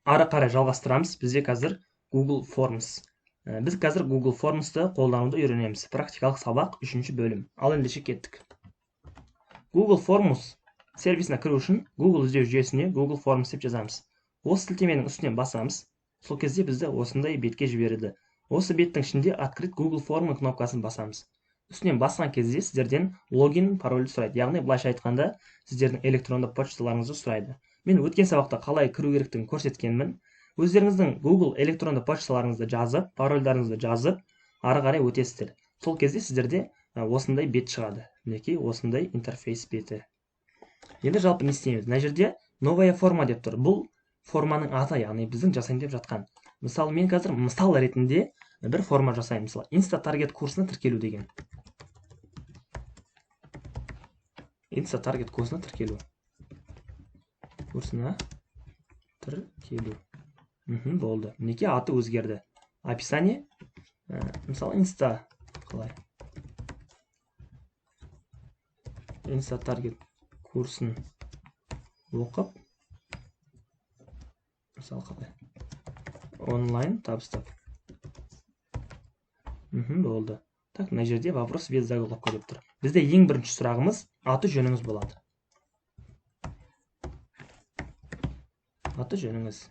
ары қарай жалғастырамыз. Бізде қазір Google Forms. Біз қазір Google Forms'ты қолдануды үйренеміз. Практикалық сабақ 3-ші бөлім. Ал ендеше кеттік. Google Forms сервисіне кіру үшін Google іздеу жүйесіне Google Forms деп жазамыз. Осы сілтеменің үстінен басамыз. Сол кезде бізді осындай бетке жібереді. Осы беттің ішінде открыть Google Form кнопкасын басамыз. Үстінен басқан кезде сіздерден логин, парольді сұрайды. Яғни былайша айтқанда, сіздердің электронды почталарыңызды сұрайды. Мен өткен сабақта қалай кіру керектігін көрсеткенмін. Өздеріңіздің Google электронды почталарыңызды жазып, парольдарыңызды жазып, ары қарай өтесіздер. Сол кезде сіздерде осындай бет шығады. Мінекей осындай интерфейс беті. Енді жалпы не істейміз? Мына жерде новая форма деп тұр. Бұл форманың аты, яғни біздің жасайын деп жатқан. Мысалы, мен қазір мысал ретінде бір форма жасаймын. Мысалы, Insta-Target курсына тіркелу деген. Insta-Target курсына тіркелу. Курсына тіркелу. Болды. Мінекей аты өзгерді. Описание. Мысалы, Insta қалай? Insta-Target курсын оқып, мысалы қалай? Онлайн табыстап. Болды. Так, мына жерде вопрос без заголовка деп тұр. Бізде ең бірінші сұрағымыз аты жөніңіз болады. Аты жөніңіз.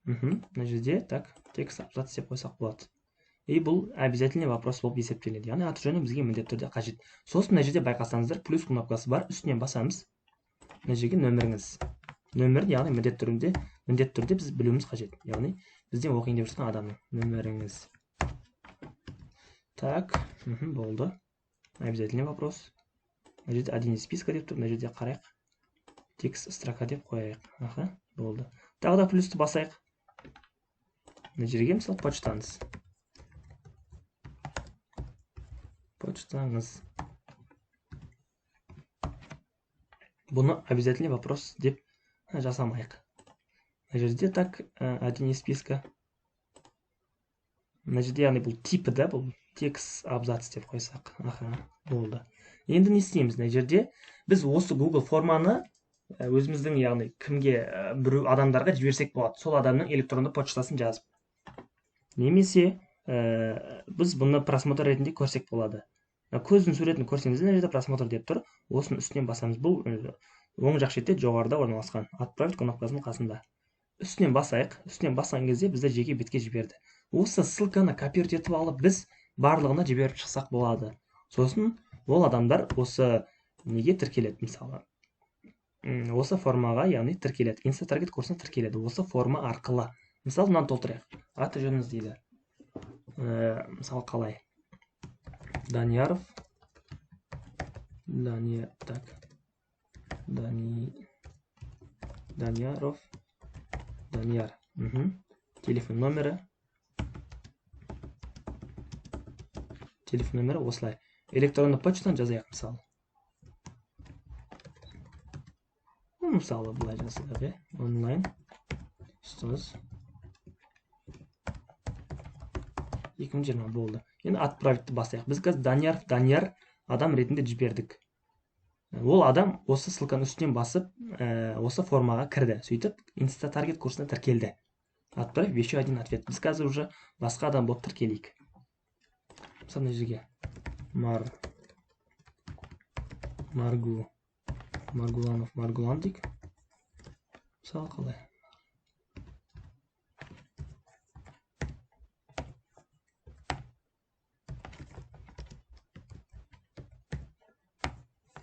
Мына жерде так текст абзац деп қойсақ болады. И бұл обязательный вопрос болып есептеледі. Яғни аты жөні бізге міндетті түрде қажет. Сосын мына жерде байқасаңыздар плюс кнопкасы бар, үстінен басамыз. Мына жерге нөміріңіз. Нөмірді, яғни міндетті түрде біз білуіміз қажет. Яғни бізден оқиын деп жатқан адамның нөміріңіз. Так, болды. Обязательный вопрос. Мына жерде один из списка деп тұр, мына жерде қарайық. Текст строка деп қояйық. Болды. Тағы да плюсті басайық. Мына жерге мысалы почтаңыз. Почтаңыз. Бұны обязательный вопрос деп жасамайық. Мына жерде так один из списка. Мына жерде яғни бұл типі да, бұл текст абзац деп қойсақ. Болды. Енді не істейміз? Мына жерде біз осы Google форманы өзіміздің, яғни кімге, бір адамдарға жіберсек болады. Сол адамның электронды почтасын жазып. Немесе біз бұны просмотр ретінде көрсек болады. Көздің суретін көрсеңіз, мына жерде просмотр деп тұр. Осының үстінен басамыз. Бұл оң жақ шетте жоғарыда орналасқан. Отправить кнопкасының қасында. Үстінен басайық. Үстінен басқан кезде бізді жеке бетке жіберді. Осы ссылканы копировать етіп алып, біз барлығына жіберіп шықсақ болады. Сосын ол адамдар осы неге тіркеледі, мысалы. Осы формаға, яғни тіркеледі. Insta-Target курсына тіркеледі. Осы форма арқылы. Мысалы, мынаны толтырайық. Аты жөніңіз дейді. Мысалы, қалай? Данияров. Данияров. Данияр. Телефон номері. Телефон номері осылай. Электронды почтаны жазайық, мысалы. Мысалы, бұлай жазайық, онлайн. Ұстаз. 2020 болды. Енді отправитті басайық. Біз қазір Данияр адам ретінде жібердік. Ол адам осы ссылканың үстінен басып, осы формаға кірді. Сөйтіп, Insta-Target курсына тіркелді. Отправь еще один ответ. Біз қазір уже басқа адам болып тіркелейік. Мысалы, мына жерге Маргулан дейік. Мысалы, қалай?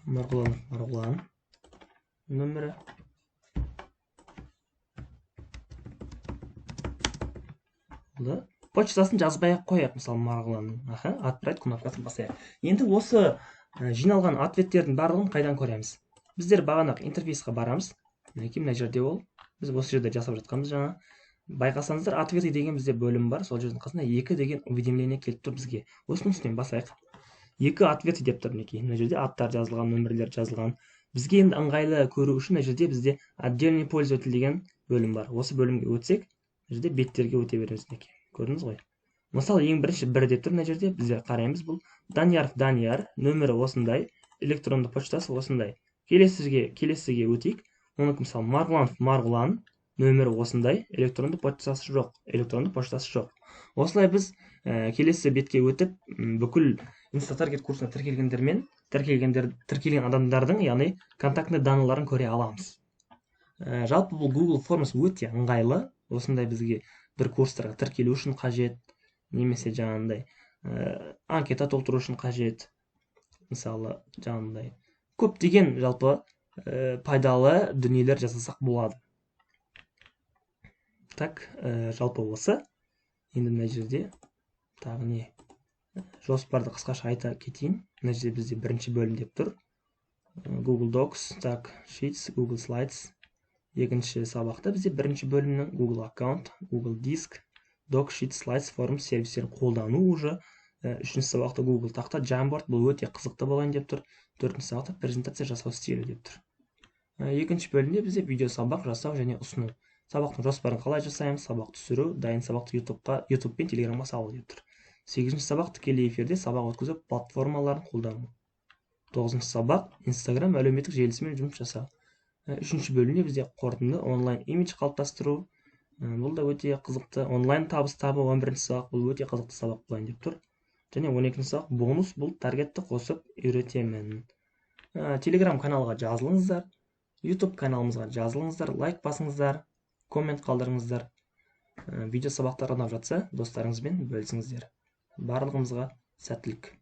Маргулан. Нөмірі. Почтасын жазбай қояйық, мысалы, Маргуланның. Отправить кнопкасын басайық. Енді осы жиналған ответтердің барлығын қайдан көреміз? Біздер бағанақ интерфейсқа барамыз. Мына жерде ол. Біз осы жерде жасап жатқанбыз жаңа. Байқасаңыздар, ответы деген бізде бөлім бар. Сол жердің қасында 2 деген уведомление келіп тұр бізге. Осының үстінен басайық. 2 ответы деп тұр мінекей. Мына жерде аттар жазылған, нөмірлер жазылған. Бізге енді ыңғайлы көру үшін мына жерде бізде отдельный пользователь деген бөлім бар. Осы бөлімге өтсек, мына жерде беттерге өте береміз мінекей. Көрдіңіз ғой? Мысалы, ең бірінші 1 деп тұр мына жерде. Біздер қараймыз, бұл Данияр, нөмірі осындай, электронды почтасы осындай. Келесіге өтейік. Оныкі мысалы Марғұлан, нөмірі осындай, электронды почтасы жоқ. Осылай біз келесі бетке өтіп, бүкіл инстатаргет курсына тіркелген адамдардың, яғни контактный даныларын көре аламыз. Жалпы бұл Google Forms өте ыңғайлы. Осындай бізге бір курстарға тіркелу үшін қажет, немесе жаңағындай анкета толтыру үшін қажет. Мысалы, жаңағындай көптеген жалпы пайдалы дүниелер жасасақ болады. Так, жалпы осы. Енді мына жерде тағы не? Жоспарды қысқаша айта кетейін. Мына жерде бізде бірінші бөлім деп тұр. Google Docs, так, Sheets, Google Slides. Екінші сабақта бізде бірінші бөлімнің Google Account, Google Disk, Docs, Sheets, Slides, Forms сервистерін қолдану уже. Үшінші сабақта Google тақта, Jamboard, бұл өте қызықты болайын деп тұр. Төртінші сабақта презентация жасау стилі деп тұр. Екінші бөлімде бізде видео сабақ жасау және ұсыну. Сабақтың жоспарын қалай жасаймыз, сабақ түсіру, дайын сабақты YouTube пен Telegram-ға салу деп тұр. 8-ші сабақ тікелей эфирде сабақ өткізу платформаларын қолдану. 9-ші сабақ Instagram әлеуметтік желісімен жұмыс жасау. 3-ші бөлімде бізде қорытынды онлайн имидж қалыптастыру. Бұл да өте қызықты. Онлайн табыс табу 11-ші сабақ, бұл өте қызықты сабақ болайын деп тұр. Және 12-ші сабақ бонус, бұл таргетті қосып үйретемін. Telegram каналға жазылыңыздар, YouTube каналымызға жазылыңыздар, лайк басыңыздар, коммент қалдырыңыздар. Видео сабақтар ұнап жатса, достарыңызбен бөлісіңіздер. Барлығымызға сәттілік.